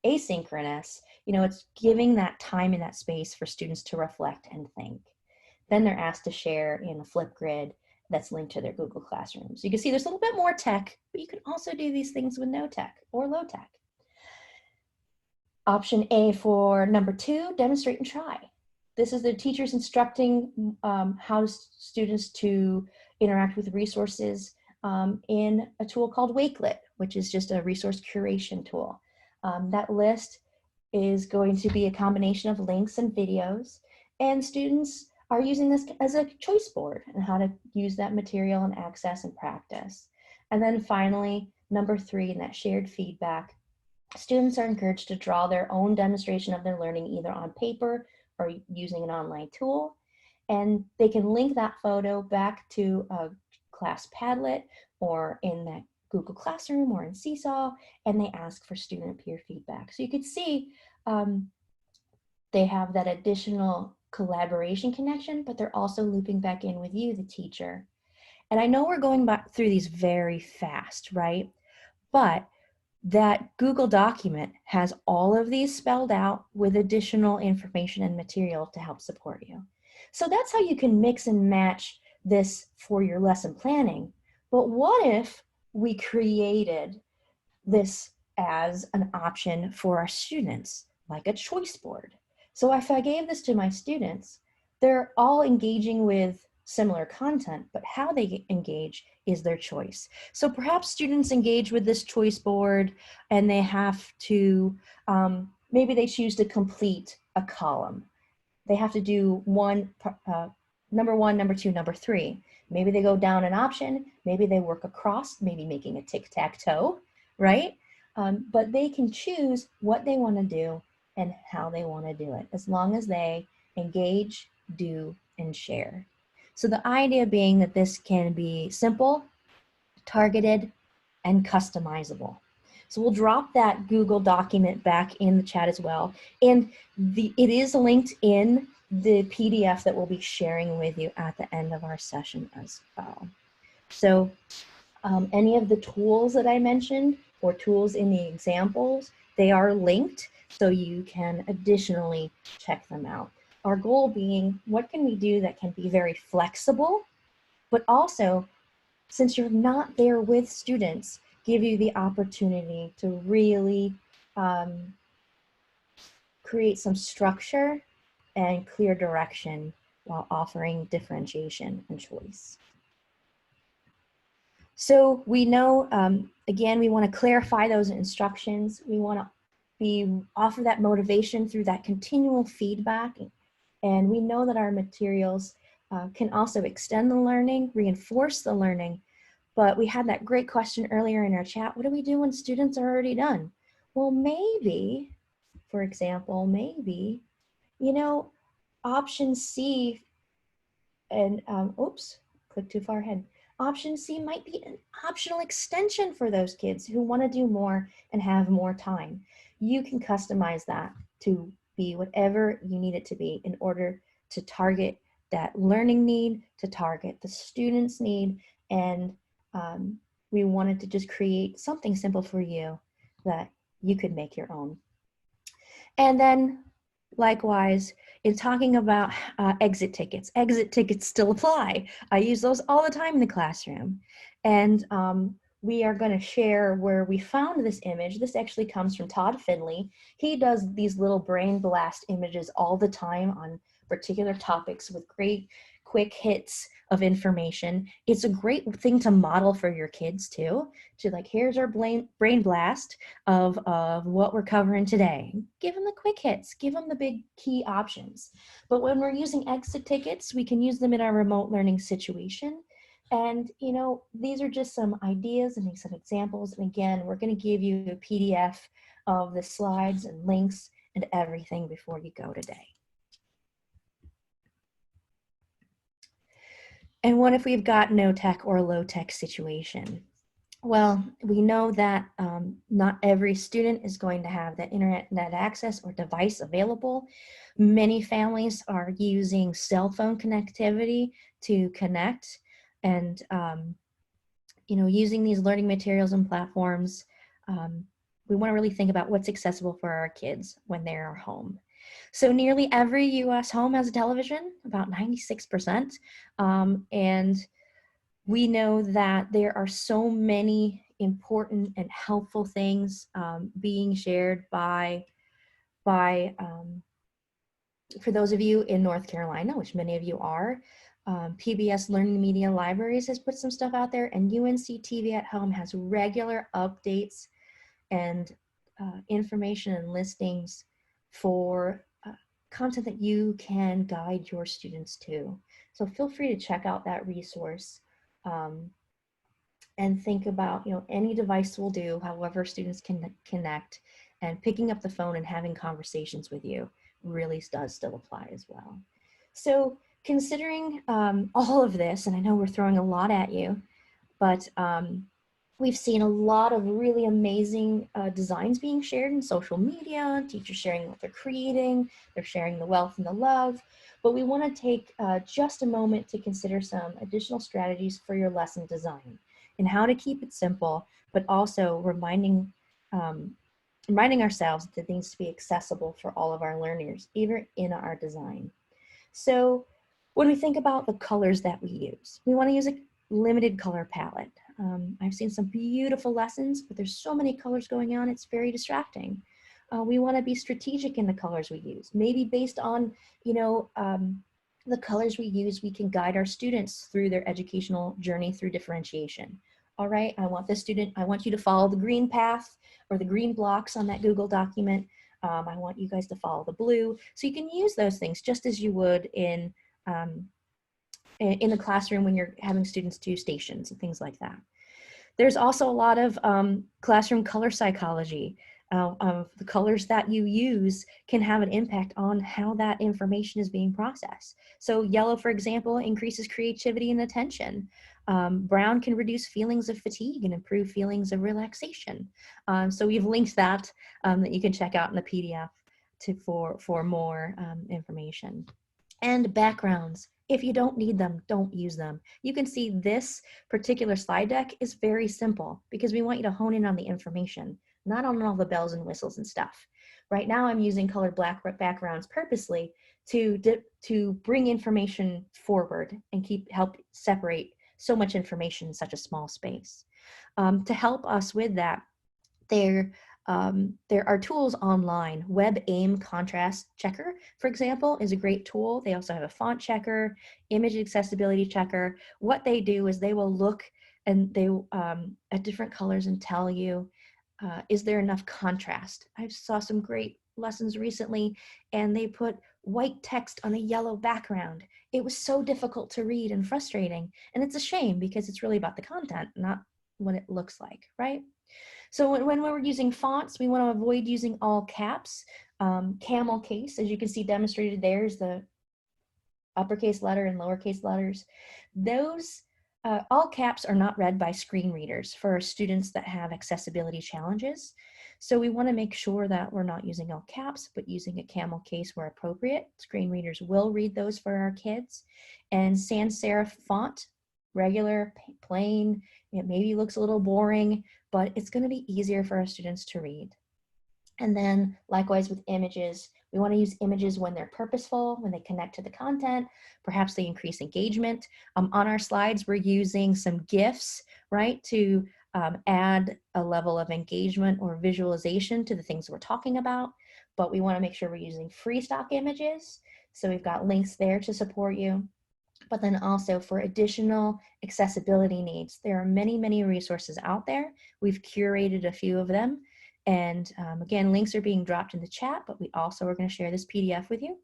asynchronous, you know, it's giving that time and that space for students to reflect and think. Then they're asked to share in a Flipgrid that's linked to their Google Classroom. So you can see there's a little bit more tech, but you can also do these things with no tech or low tech. Option A for number 2, demonstrate and try. This is the teachers instructing how students to interact with resources in a tool called Wakelet, which is just a resource curation tool. That list is going to be a combination of links and videos, and students are using this as a choice board and how to use that material and access and practice. And then finally, number 3, in that shared feedback, students are encouraged to draw their own demonstration of their learning either on paper or using an online tool. And they can link that photo back to a class Padlet or in that Google Classroom or in Seesaw, and they ask for student peer feedback. So you could see they have that additional collaboration connection, but they're also looping back in with you, the teacher. And I know we're going back through these very fast, right? But that Google document has all of these spelled out with additional information and material to help support you. So that's how you can mix and match this for your lesson planning. But what if we created this as an option for our students, like a choice board? So if I gave this to my students, they're all engaging with similar content, but how they engage is their choice. So perhaps students engage with this choice board and they have to, maybe they choose to complete a column. They have to do number 1, number 2, number 3. Maybe they go down an option, maybe they work across, maybe making a tic-tac-toe, right? But they can choose what they want to do and how they want to do it, as long as they engage, do, and share. So the idea being that this can be simple, targeted, and customizable. So we'll drop that Google document back in the chat as well. And it is linked in the PDF that we'll be sharing with you at the end of our session as well. So any of the tools that I mentioned or tools in the examples, they are linked so you can additionally check them out. Our goal being, what can we do that can be very flexible, but also, since you're not there with students, give you the opportunity to really create some structure and clear direction while offering differentiation and choice. So we know, again, we want to clarify those instructions. We want to offer that motivation through that continual feedback. And we know that our materials can also extend the learning, reinforce the learning. But we had that great question earlier in our chat. What do we do when students are already done? Well, maybe, for example, maybe, you know, option C, and oops, click too far ahead. Option C might be an optional extension for those kids who want to do more and have more time. You can customize that to be whatever you need it to be in order to target that learning need, to target the student's need, and we wanted to just create something simple for you that you could make your own. And then likewise, in talking about exit tickets still apply. I use those all the time in the classroom. And we are going to share where we found this image. This actually comes from Todd Finley. He does these little brain blast images all the time on particular topics with great quick hits of information. It's a great thing to model for your kids too. To like, here's our brain blast of what we're covering today. Give them the quick hits, give them the big key options. But when we're using exit tickets, we can use them in our remote learning situation. And you know, these are just some ideas and some examples. And again, we're going to give you a PDF of the slides and links and everything before you go today. And what if we've got no tech or low tech situation? Well, we know that not every student is going to have that internet access or device available. Many families are using cell phone connectivity to connect, and you know, using these learning materials and platforms, we want to really think about what's accessible for our kids when they're home. So nearly every US home has a television, about 96%. And we know that there are so many important and helpful things being shared by for those of you in North Carolina, which many of you are. PBS Learning Media Libraries has put some stuff out there, and UNC TV at Home has regular updates and information and listings for content that you can guide your students to. So feel free to check out that resource and think about, any device will do, however students can connect, and picking up the phone and having conversations with you really does still apply as well. So considering all of this, and I know we're throwing a lot at you, but we've seen a lot of really amazing designs being shared in social media, teachers sharing what they're creating, they're sharing the wealth and the love, but we want to take just a moment to consider some additional strategies for your lesson design and how to keep it simple, but also reminding ourselves that it needs to be accessible for all of our learners, even in our design. So when we think about the colors that we use, we want to use a limited color palette. I've seen some beautiful lessons, but there's so many colors going on, it's very distracting. We want to be strategic in the colors we use. Maybe based on, the colors we use, we can guide our students through their educational journey through differentiation. All right, I want you to follow the green path or the green blocks on that Google document. I want you guys to follow the blue. So you can use those things just as you would in the classroom when you're having students do stations and things like that. There's also a lot of classroom color psychology. The colors that you use can have an impact on how that information is being processed. So yellow, for example, increases creativity and attention. Brown can reduce feelings of fatigue and improve feelings of relaxation. So we've linked that that you can check out in the PDF for more information. And backgrounds. If you don't need them, don't use them. You can see this particular slide deck is very simple because we want you to hone in on the information, not on all the bells and whistles and stuff. Right now I'm using colored black backgrounds purposely to bring information forward and help separate so much information in such a small space. To help us with that, there are tools online. Web Aim Contrast Checker, for example, is a great tool. They also have a font checker, image accessibility checker. What they do is they will look and they at different colors and tell you, is there enough contrast? I saw some great lessons recently and they put white text on a yellow background. It was so difficult to read and frustrating. And it's a shame because it's really about the content, not what it looks like, right? So when we're using fonts, we want to avoid using all caps. Camel case, as you can see demonstrated there, is the uppercase letter and lowercase letters. Those all caps are not read by screen readers for students that have accessibility challenges. So we want to make sure that we're not using all caps, but using a camel case where appropriate. Screen readers will read those for our kids. And sans serif font, regular, plain, it maybe looks a little boring, but it's going to be easier for our students to read. And then likewise with images, we want to use images when they're purposeful, when they connect to the content, perhaps they increase engagement. On our slides, we're using some GIFs, right, to add a level of engagement or visualization to the things we're talking about, but we want to make sure we're using free stock images. So we've got links there to support you. But then also for additional accessibility needs, there are many, many resources out there. We've curated a few of them. And again, links are being dropped in the chat, but we also are going to share this PDF with you.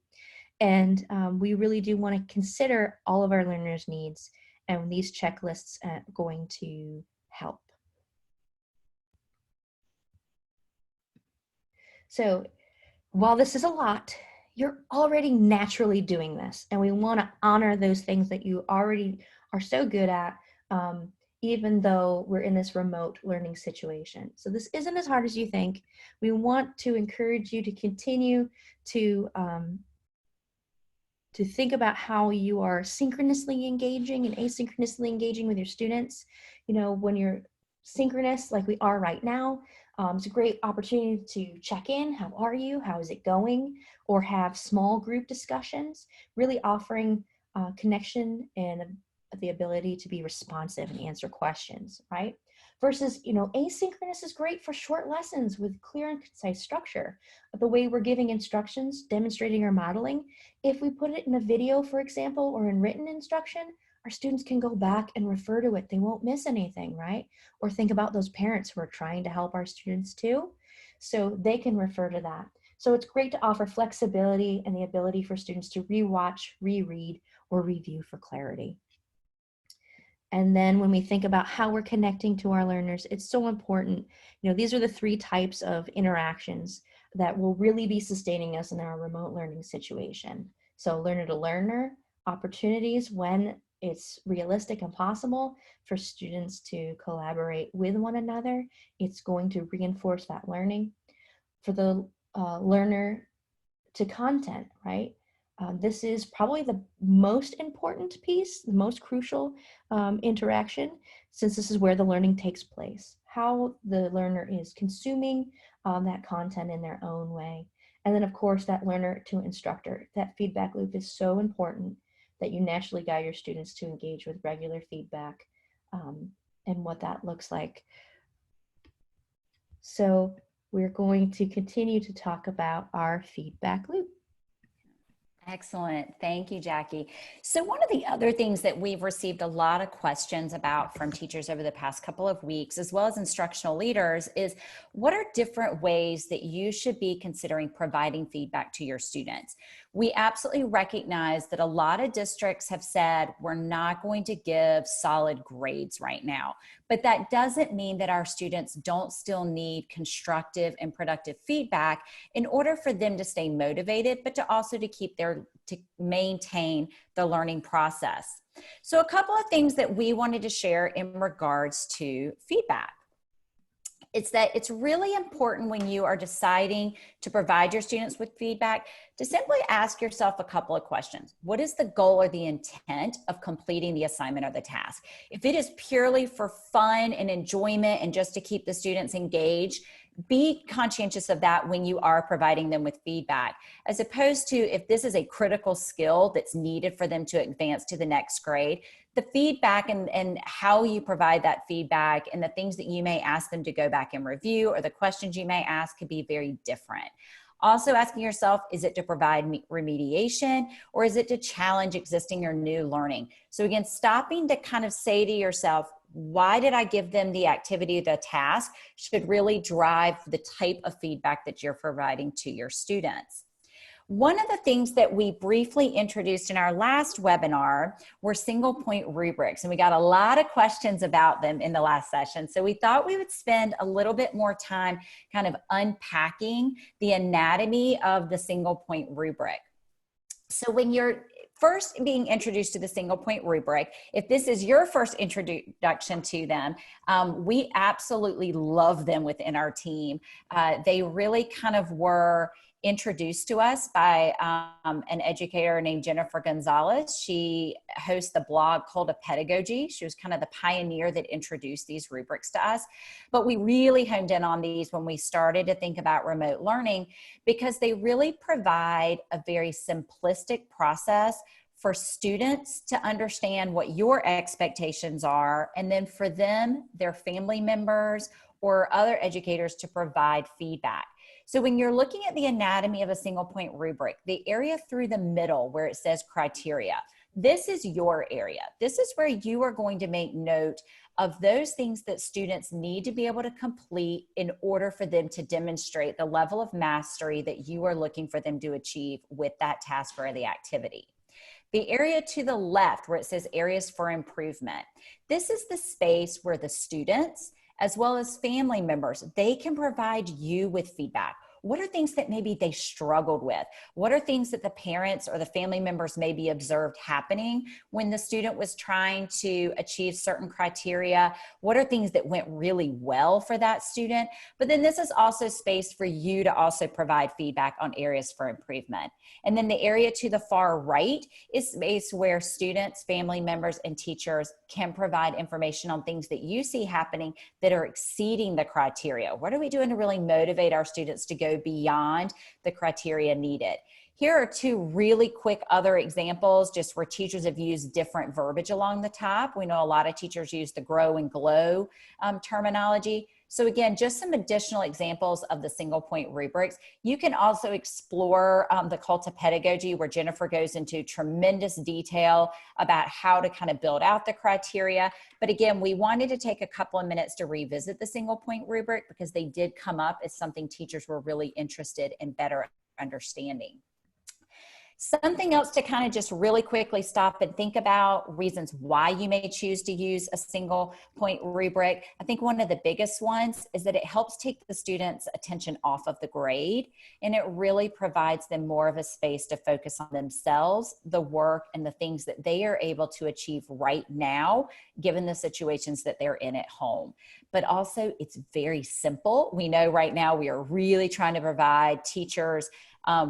And we really do want to consider all of our learners' needs, and these checklists are going to help. So while this is a lot, you're already naturally doing this, and we want to honor those things that you already are so good at, even though we're in this remote learning situation. So this isn't as hard as you think. We want to encourage you to continue to think about how you are synchronously engaging and asynchronously engaging with your students. You know, when you're synchronous, like we are right now, it's a great opportunity to check in. How are you? How is it going? Or have small group discussions, really offering connection and the ability to be responsive and answer questions, right? Versus, you know, asynchronous is great for short lessons with clear and concise structure. The way we're giving instructions, demonstrating or modeling, if we put it in a video, for example, or in written instruction, our students can go back and refer to it. They won't miss anything, right? Or think about those parents who are trying to help our students too. So they can refer to that. So it's great to offer flexibility and the ability for students to rewatch, reread, or review for clarity. And then when we think about how we're connecting to our learners, it's so important. These are the 3 types of interactions that will really be sustaining us in our remote learning situation. So learner to learner, opportunities when it's realistic and possible for students to collaborate with one another. It's going to reinforce that learning. For the learner to content, right? This is probably the most important piece, the most crucial interaction, since this is where the learning takes place. How the learner is consuming that content in their own way. And then, of course, that learner to instructor. That feedback loop is so important that you naturally guide your students to engage with regular feedback and what that looks like. So we're going to continue to talk about our feedback loop. Excellent. Thank you, Jackie. So one of the other things that we've received a lot of questions about from teachers over the past couple of weeks, as well as instructional leaders, is what are different ways that you should be considering providing feedback to your students? We absolutely recognize that a lot of districts have said we're not going to give solid grades right now, but that doesn't mean that our students don't still need constructive and productive feedback in order for them to stay motivated, but to also to maintain the learning process. So a couple of things that we wanted to share in regards to feedback. It's that it's really important when you are deciding to provide your students with feedback to simply ask yourself a couple of questions. What is the goal or the intent of completing the assignment or the task? If it is purely for fun and enjoyment and just to keep the students engaged, be conscientious of that when you are providing them with feedback, as opposed to if this is a critical skill that's needed for them to advance to the next grade. The feedback and how you provide that feedback and the things that you may ask them to go back and review or the questions you may ask could be very different. Also asking yourself, is it to provide remediation or is it to challenge existing or new learning? So again, stopping to kind of say to yourself, why did I give them the activity, the task, should really drive the type of feedback that you're providing to your students. One of the things that we briefly introduced in our last webinar were single point rubrics, and we got a lot of questions about them in the last session. So we thought we would spend a little bit more time kind of unpacking the anatomy of the single point rubric. So when you're first being introduced to the single point rubric, if this is your first introduction to them, we absolutely love them within our team. They really kind of were introduced to us by an educator named Jennifer Gonzalez. She hosts the blog called A Pedagogy. She was kind of the pioneer that introduced these rubrics to us. But we really honed in on these when we started to think about remote learning because they really provide a very simplistic process for students to understand what your expectations are, and then for them, their family members, or other educators to provide feedback. So when you're looking at the anatomy of a single point rubric, the area through the middle where it says criteria, this is your area. This is where you are going to make note of those things that students need to be able to complete in order for them to demonstrate the level of mastery that you are looking for them to achieve with that task or the activity. The area to the left where it says areas for improvement, this is the space where the students, as well as family members, they can provide you with feedback. What are things that maybe they struggled with? What are things that the parents or the family members maybe observed happening when the student was trying to achieve certain criteria? What are things that went really well for that student? But then this is also space for you to also provide feedback on areas for improvement. And then the area to the far right is space where students, family members, and teachers can provide information on things that you see happening that are exceeding the criteria. What are we doing to really motivate our students to go beyond the criteria needed? Here are two really quick other examples, just where teachers have used different verbiage along the top. We know a lot of teachers use the grow and glow terminology. So again, just some additional examples of the single point rubrics. You can also explore the cult of pedagogy, where Jennifer goes into tremendous detail about how to kind of build out the criteria. But again, we wanted to take a couple of minutes to revisit the single point rubric because they did come up as something teachers were really interested in better understanding. Something else to kind of just really quickly stop and think about, reasons why you may choose to use a single point rubric. I think one of the biggest ones is that it helps take the students' attention off of the grade, and it really provides them more of a space to focus on themselves, the work, and the things that they are able to achieve right now, given the situations that they're in at home. But also, it's very simple. We know right now we are really trying to provide teachers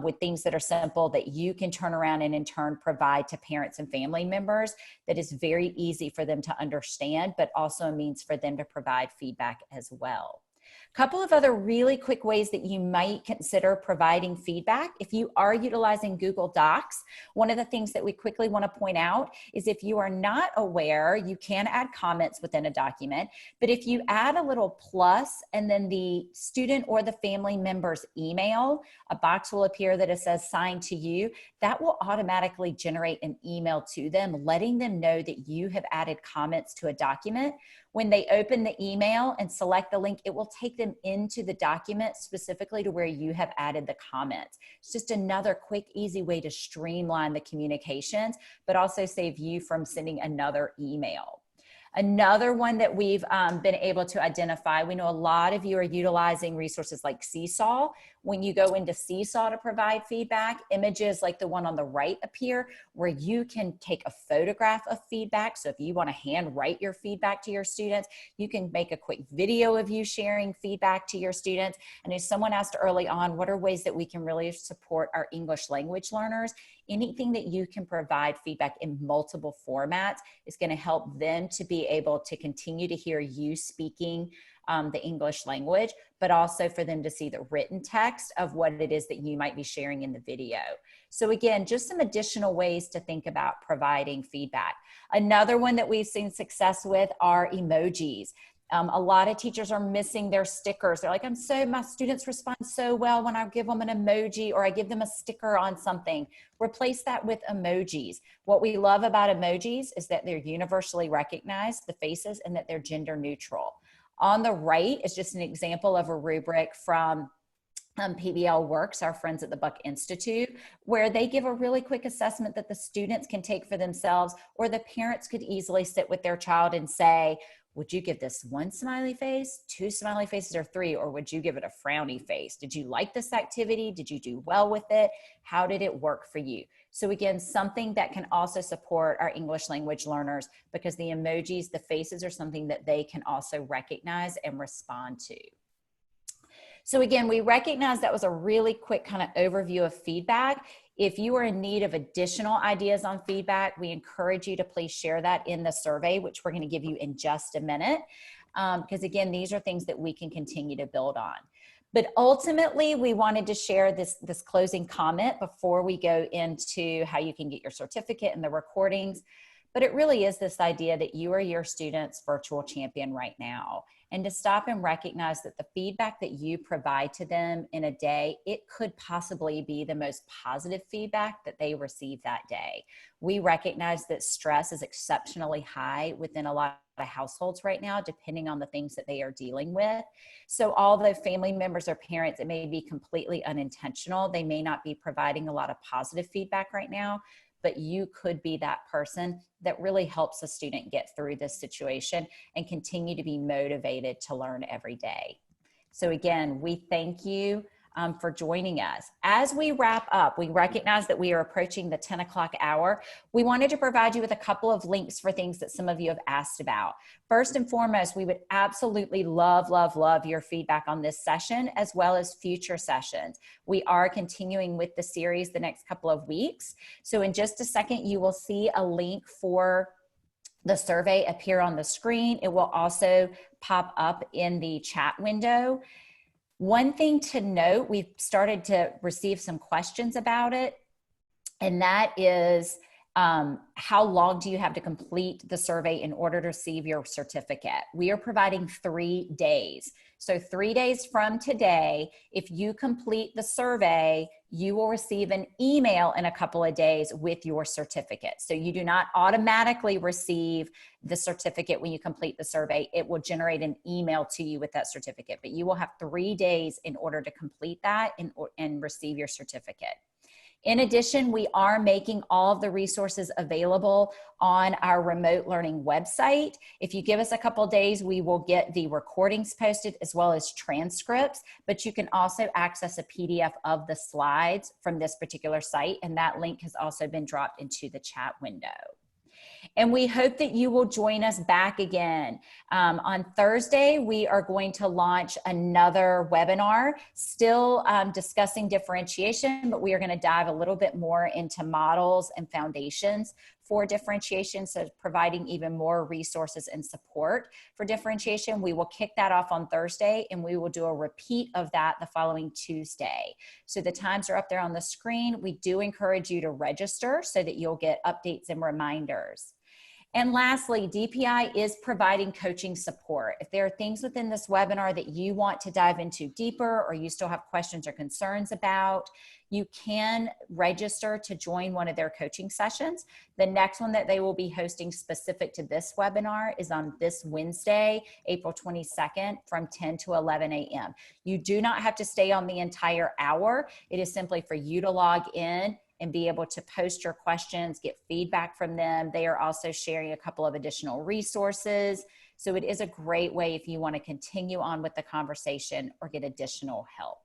with things that are simple that you can turn around and in turn provide to parents and family members, that is very easy for them to understand, but also a means for them to provide feedback as well. A couple of other really quick ways that you might consider providing feedback. If you are utilizing Google Docs, one of the things that we quickly want to point out is if you are not aware, you can add comments within a document, but if you add a little plus and then the student or the family member's email, a box will appear that it says signed to you. That will automatically generate an email to them, letting them know that you have added comments to a document. When they open the email and select the link, it will take them into the document specifically to where you have added the comments. It's just another quick, easy way to streamline the communications, but also save you from sending another email. Another one that we've been able to identify, we know a lot of you are utilizing resources like Seesaw. When you go into Seesaw to provide feedback, images like the one on the right appear where you can take a photograph of feedback. So if you want to hand write your feedback to your students, you can make a quick video of you sharing feedback to your students. And as someone asked early on, what are ways that we can really support our English language learners? Anything that you can provide feedback in multiple formats is going to help them to be able to continue to hear you speaking the English language, but also for them to see the written text of what it is that you might be sharing in the video. So again, just some additional ways to think about providing feedback. Another one that we've seen success with are emojis. A lot of teachers are missing their stickers. They're like, my students respond so well when I give them an emoji or I give them a sticker on something. Replace that with emojis. What we love about emojis is that they're universally recognized, the faces, and that they're gender neutral. On the right is just an example of a rubric from PBL Works, our friends at the Buck Institute, where they give a really quick assessment that the students can take for themselves, or the parents could easily sit with their child and say, would you give this one smiley face, two smiley faces, or three, or would you give it a frowny face? Did you like this activity? Did you do well with it? How did it work for you? So again, something that can also support our English language learners, because the emojis, the faces, are something that they can also recognize and respond to. So again, we recognize that was a really quick kind of overview of feedback. If you are in need of additional ideas on feedback, we encourage you to please share that in the survey, which we're going to give you in just a minute. Because again, these are things that we can continue to build on. But ultimately, we wanted to share this closing comment before we go into how you can get your certificate and the recordings. But it really is this idea that you are your students' virtual champion right now. And to stop and recognize that the feedback that you provide to them in a day, it could possibly be the most positive feedback that they receive that day. We recognize that stress is exceptionally high within a lot of households right now, depending on the things that they are dealing with. So although family members or parents, it may be completely unintentional, they may not be providing a lot of positive feedback right now, but you could be that person that really helps a student get through this situation and continue to be motivated to learn every day. So again, we thank you for joining us. As we wrap up, we recognize that we are approaching the 10 o'clock hour. We wanted to provide you with a couple of links for things that some of you have asked about. First and foremost, we would absolutely love your feedback on this session, as well as future sessions. We are continuing with the series the next couple of weeks. So in just a second, you will see a link for the survey appear on the screen. It will also pop up in the chat window. One thing to note, we've started to receive some questions about it, and that is how long do you have to complete the survey in order to receive your certificate? We are providing 3 days. So 3 days from today, if you complete the survey, you will receive an email in a couple of days with your certificate. So you do not automatically receive the certificate when you complete the survey. It will generate an email to you with that certificate, but you will have 3 days in order to complete that and receive your certificate. In addition, we are making all of the resources available on our remote learning website. If you give us a couple of days, we will get the recordings posted as well as transcripts, but you can also access a PDF of the slides from this particular site, and that link has also been dropped into the chat window. And we hope that you will join us back again. On Thursday, we are going to launch another webinar, still discussing differentiation, but we are going to dive a little bit more into models and foundations for differentiation, so providing even more resources and support for differentiation. We will kick that off on Thursday, and we will do a repeat of that the following Tuesday. So the times are up there on the screen. We do encourage you to register so that you'll get updates and reminders. And lastly, DPI is providing coaching support. If there are things within this webinar that you want to dive into deeper, or you still have questions or concerns about, you can register to join one of their coaching sessions. The next one that they will be hosting specific to this webinar is on this Wednesday, April 22nd from 10 to 11 a.m. You do not have to stay on the entire hour. It is simply for you to log in and be able to post your questions, get feedback from them. They are also sharing a couple of additional resources. So it is a great way if you want to continue on with the conversation or get additional help.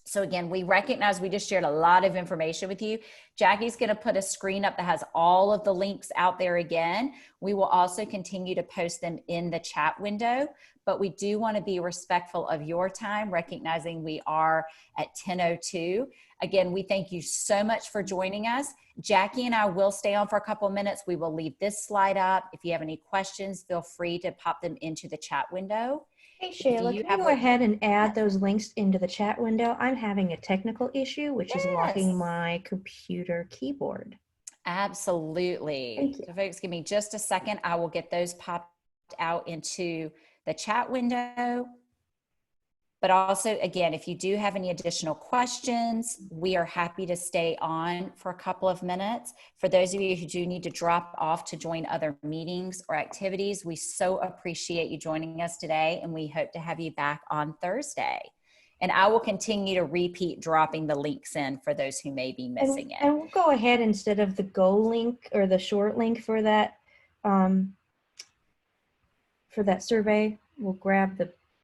So again, we recognize we just shared a lot of information with you. Jackie's going to put a screen up that has all of the links out there again. We will also continue to post them in the chat window, but we do want to be respectful of your time, recognizing we are at 10:02. Again, we thank you so much for joining us. Jackie and I will stay on for a couple of minutes. We will leave this slide up. If you have any questions, feel free to pop them into the chat window. Hey Shayla, can you go ahead and add those links into the chat window? I'm having a technical issue, which is locking my computer keyboard. Absolutely. Thank you. So folks, give me just a second. I will get those popped out into the chat window. But also, again, if you do have any additional questions, we are happy to stay on for a couple of minutes. For those of you who do need to drop off to join other meetings or activities, we so appreciate you joining us today, and we hope to have you back on Thursday. And I will continue to repeat dropping the links in for those who may be missing it. And we'll go ahead, instead of the Go link or the short link for that survey, we'll grab the